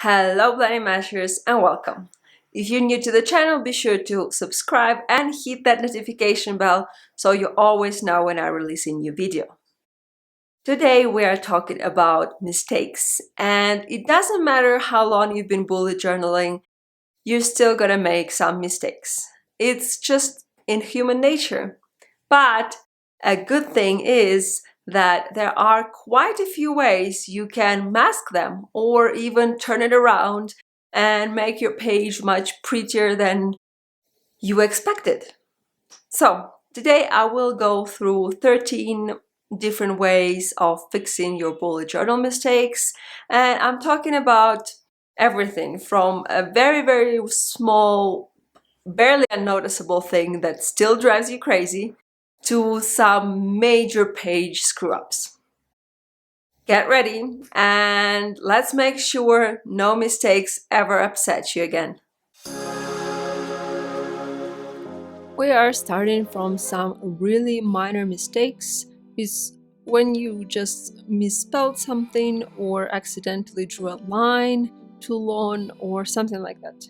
Hello Planning Mashers and welcome. If you're new to the channel, be sure to subscribe and hit that notification bell so you always know when I release a new video. Today we are talking about mistakes, and it doesn't matter how long you've been bullet journaling, you're still gonna make some mistakes. It's just in human nature. But a good thing is that there are quite a few ways you can mask them or even turn it around and make your page much prettier than you expected. So today I will go through 13 different ways of fixing your bullet journal mistakes, and I'm talking about everything from a very small, barely unnoticeable thing that still drives you crazy to some major page screw-ups. Get ready and let's make sure no mistakes ever upset you again. We are starting from some really minor mistakes. Is when you just misspelled something or accidentally drew a line too long or something like that.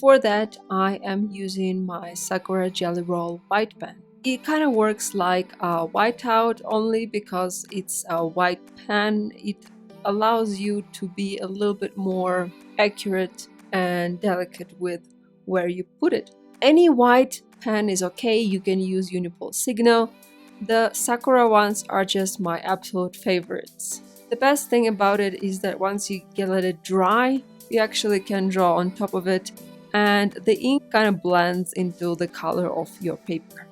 For that, I am using my Sakura Jelly Roll white pen. It kind of works like a whiteout, only because it's a white pen. It allows you to be a little bit more accurate and delicate with where you put it. Any white pen is okay, you can use Unipole Signal. The Sakura ones are just my absolute favorites. The best thing about it is that once you let it dry, you actually can draw on top of it and the ink kind of blends into the color of your paper.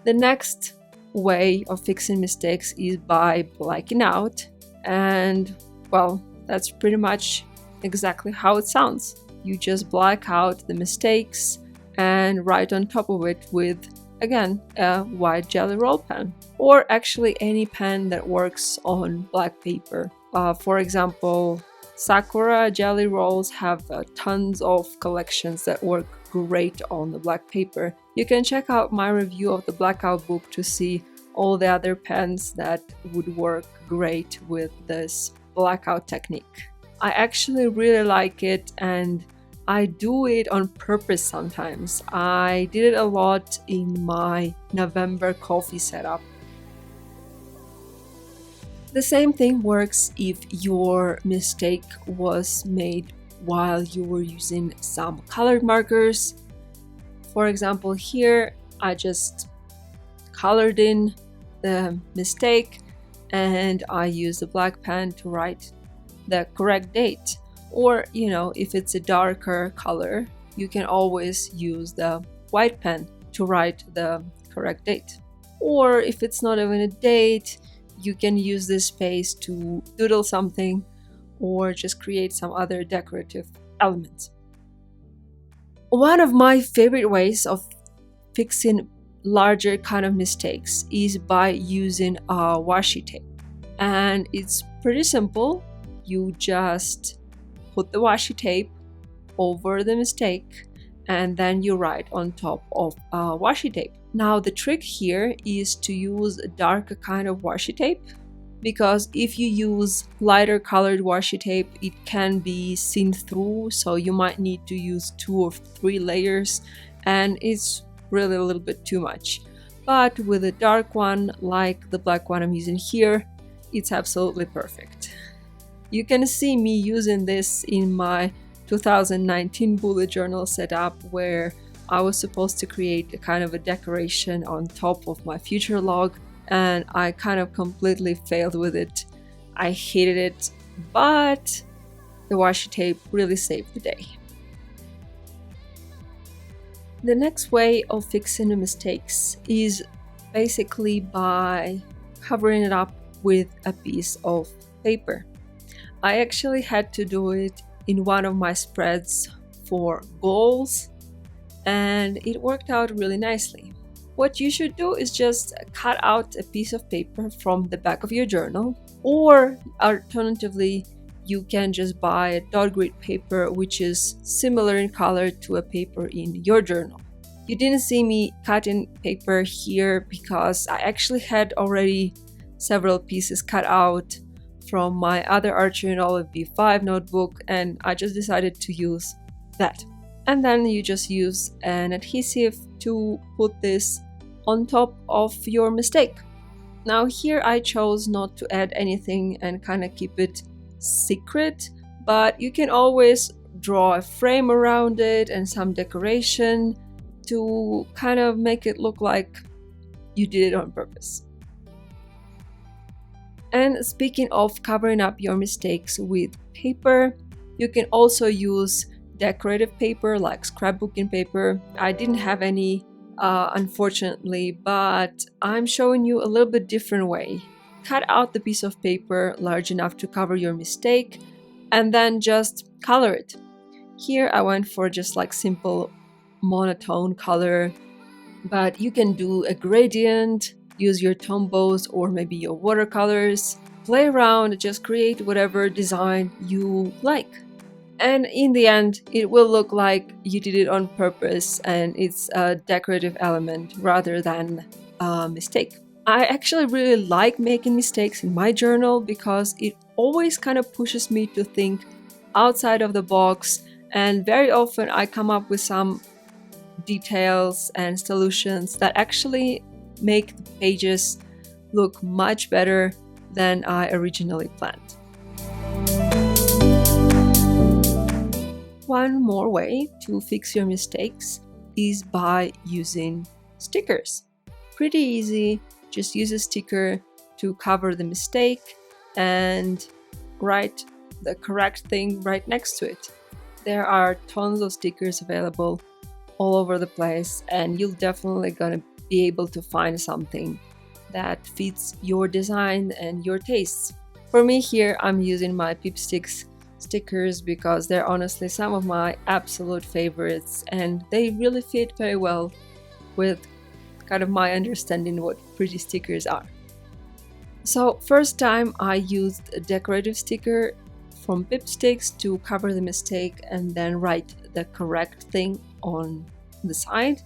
The next way of fixing mistakes is by blacking out, and well, that's pretty much exactly how it sounds. You just black out the mistakes and write on top of it with, again, a white Jelly Roll pen, or actually any pen that works on black paper. For example, Sakura Jelly Rolls have tons of collections that work great on the black paper. You can check out my review of the Blackout book to see all the other pens that would work great with this blackout technique. I actually really like it, and I do it on purpose sometimes. I did it a lot in my November coffee setup. The same thing works if your mistake was made while you were using some colored markers. For example, here I just colored in the mistake and I use the black pen to write the correct date. Or, if it's a darker color, you can always use the white pen to write the correct date. Or if it's not even a date, you can use this space to doodle something or just create some other decorative elements. One of my favorite ways of fixing larger kind of mistakes is by using a washi tape. And it's pretty simple. You just put the washi tape over the mistake and then you write on top of washi tape. Now the trick here is to use a darker kind of washi tape, because if you use lighter colored washi tape, it can be seen through, so you might need to use 2 or 3 layers and it's really a little bit too much. But with a dark one like the black one I'm using here, it's absolutely perfect. You can see me using this in my 2019 bullet journal setup, where I was supposed to create a kind of a decoration on top of my future log, and I kind of completely failed with it. I hated it, but the washi tape really saved the day. The next way of fixing the mistakes is basically by covering it up with a piece of paper. I actually had to do it in one of my spreads for goals, and it worked out really nicely. What you should do is just cut out a piece of paper from the back of your journal, or alternatively, you can just buy a dot grid paper which is similar in color to a paper in your journal. You didn't see me cutting paper here because I actually had already several pieces cut out from my other Archer Olive B5 notebook, and I just decided to use that. And then you just use an adhesive to put this on top of your mistake. Now here I chose not to add anything and kind of keep it secret, but you can always draw a frame around it and some decoration to kind of make it look like you did it on purpose. And speaking of covering up your mistakes with paper, you can also use decorative paper like scrapbooking paper. I didn't have any unfortunately, but I'm showing you a little bit different way. Cut out the piece of paper large enough to cover your mistake and then just color it. Here I went for just like simple monotone color, but you can do a gradient, use your Tombows or maybe your watercolors, play around, just create whatever design you like. And in the end, it will look like you did it on purpose and it's a decorative element rather than a mistake. I actually really like making mistakes in my journal because it always kind of pushes me to think outside of the box, and very often I come up with some details and solutions that actually make the pages look much better than I originally planned. One more way to fix your mistakes is by using stickers. Pretty easy, just use a sticker to cover the mistake and write the correct thing right next to it. There are tons of stickers available all over the place, and you're definitely gonna be able to find something that fits your design and your tastes. For me here, I'm using my Pipsticks stickers because they're honestly some of my absolute favorites, and they really fit very well with kind of my understanding what pretty stickers are. So first time I used a decorative sticker from Pipsticks to cover the mistake and then write the correct thing on the side.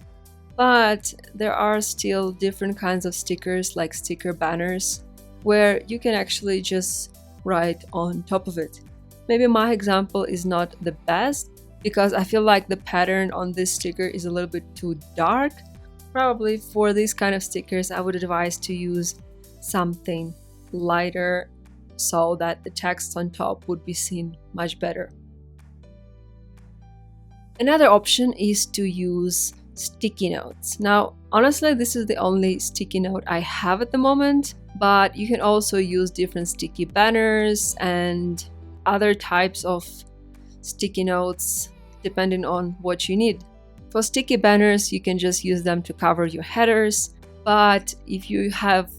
But there are still different kinds of stickers like sticker banners where you can actually just write on top of it. Maybe my example is not the best because I feel like the pattern on this sticker is a little bit too dark. Probably for these kind of stickers I would advise to use something lighter so that the text on top would be seen much better. Another option is to use sticky notes. Now, honestly, this is the only sticky note I have at the moment, but you can also use different sticky banners and other types of sticky notes depending on what you need. For sticky banners, you can just use them to cover your headers, but if you have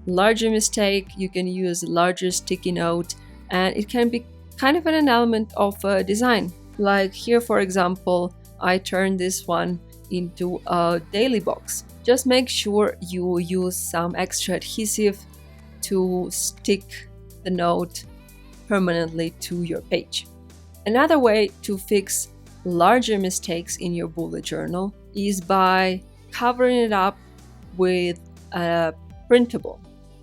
larger mistake, you can use a larger sticky note, and it can be kind of an element of a design. Like here, for example, I turned this one into a daily box. Just make sure you use some extra adhesive to stick the note permanently to your page. Another way to fix larger mistakes in your bullet journal is by covering it up with a printable.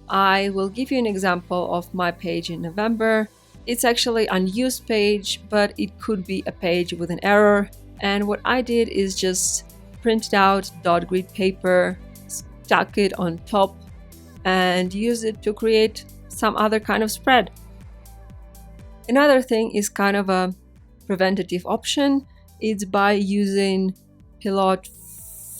I will give you an example of my page in November. It's actually an unused page, but it could be a page with an error. And what I did is just printed out dot grid paper, stuck it on top, and used it to create some other kind of spread. Another thing is kind of a preventative option. It's by using Pilot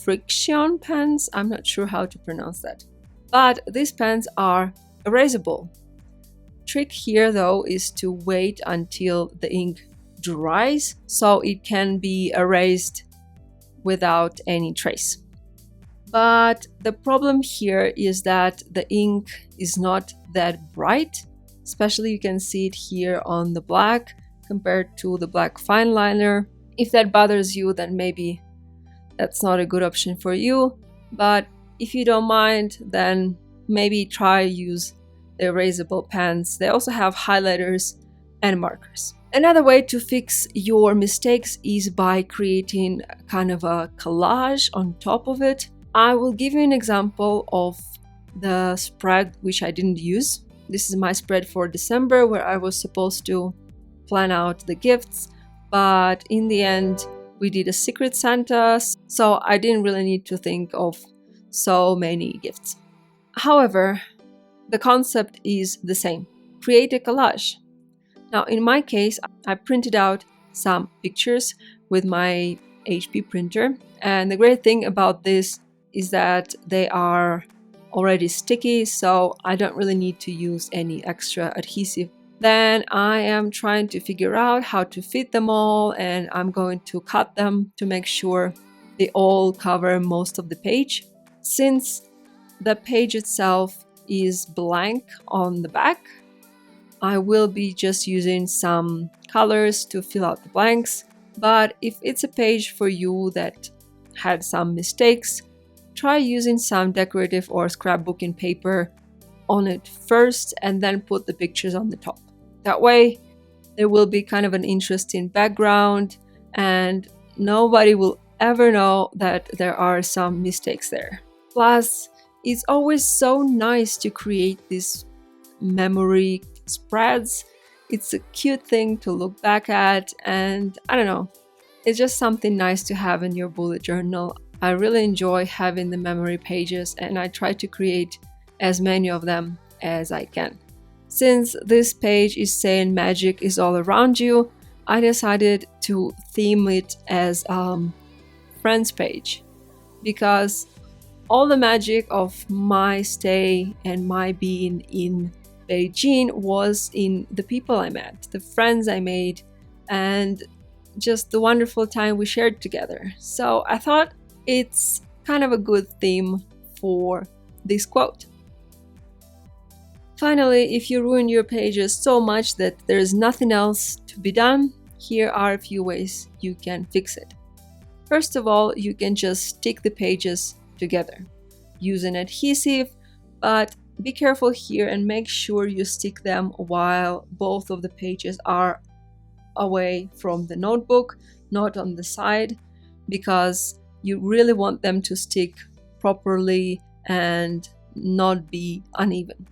friction pens. I'm not sure how to pronounce that. But these pens are erasable. Trick here though is to wait until the ink dries so it can be erased without any trace. But the problem here is that the ink is not that bright, especially you can see it here on the black compared to the black fine liner. If that bothers you, then maybe that's not a good option for you, but if you don't mind, then maybe try use the erasable pens. They also have highlighters and markers. Another way to fix your mistakes is by creating kind of a collage on top of it. I will give you an example of the spread which I didn't use. This is my spread for December, where I was supposed to plan out the gifts, but in the end we did a Secret Santa, so I didn't really need to think of so many gifts. However, the concept is the same. Create a collage. Now, in my case, I printed out some pictures with my HP printer, and the great thing about this is that they are already sticky, so I don't really need to use any extra adhesive. Then I am trying to figure out how to fit them all, and I'm going to cut them to make sure they all cover most of the page. Since the page itself is blank on the back, I will be just using some colors to fill out the blanks. But if it's a page for you that had some mistakes, try using some decorative or scrapbooking paper on it first and then put the pictures on the top. That way, there will be kind of an interesting background and nobody will ever know that there are some mistakes there. Plus, it's always so nice to create these memory spreads. It's a cute thing to look back at, and I don't know, it's just something nice to have in your bullet journal. I really enjoy having the memory pages, and I try to create as many of them as I can. Since this page is saying magic is all around you, I decided to theme it as friends page, because all the magic of my stay and my being in Beijing was in the people I met, the friends I made, and just the wonderful time we shared together. So I thought it's kind of a good theme for this quote. Finally, if you ruin your pages so much that there's nothing else to be done, here are a few ways you can fix it. First of all, you can just stick the pages together. Use an adhesive, but be careful here and make sure you stick them while both of the pages are away from the notebook, not on the side, because you really want them to stick properly and not be uneven.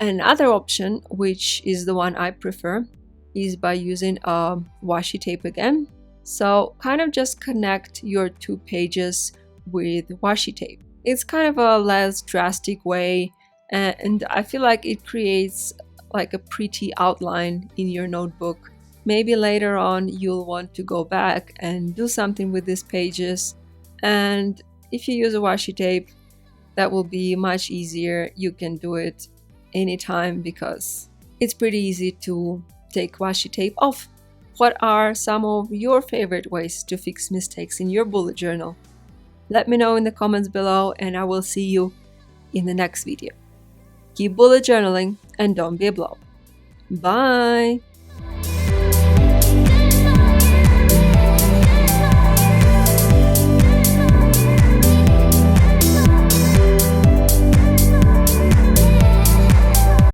Another option, which is the one I prefer, is by using a washi tape again. So kind of just connect your two pages with washi tape. It's kind of a less drastic way, and I feel like it creates like a pretty outline in your notebook. Maybe later on you'll want to go back and do something with these pages, and if you use a washi tape, that will be much easier. You can do it anytime because it's pretty easy to take washi tape off. What are some of your favorite ways to fix mistakes in your bullet journal? Let me know in the comments below, and I will see you in the next video. Keep bullet journaling and don't be a blob. Bye!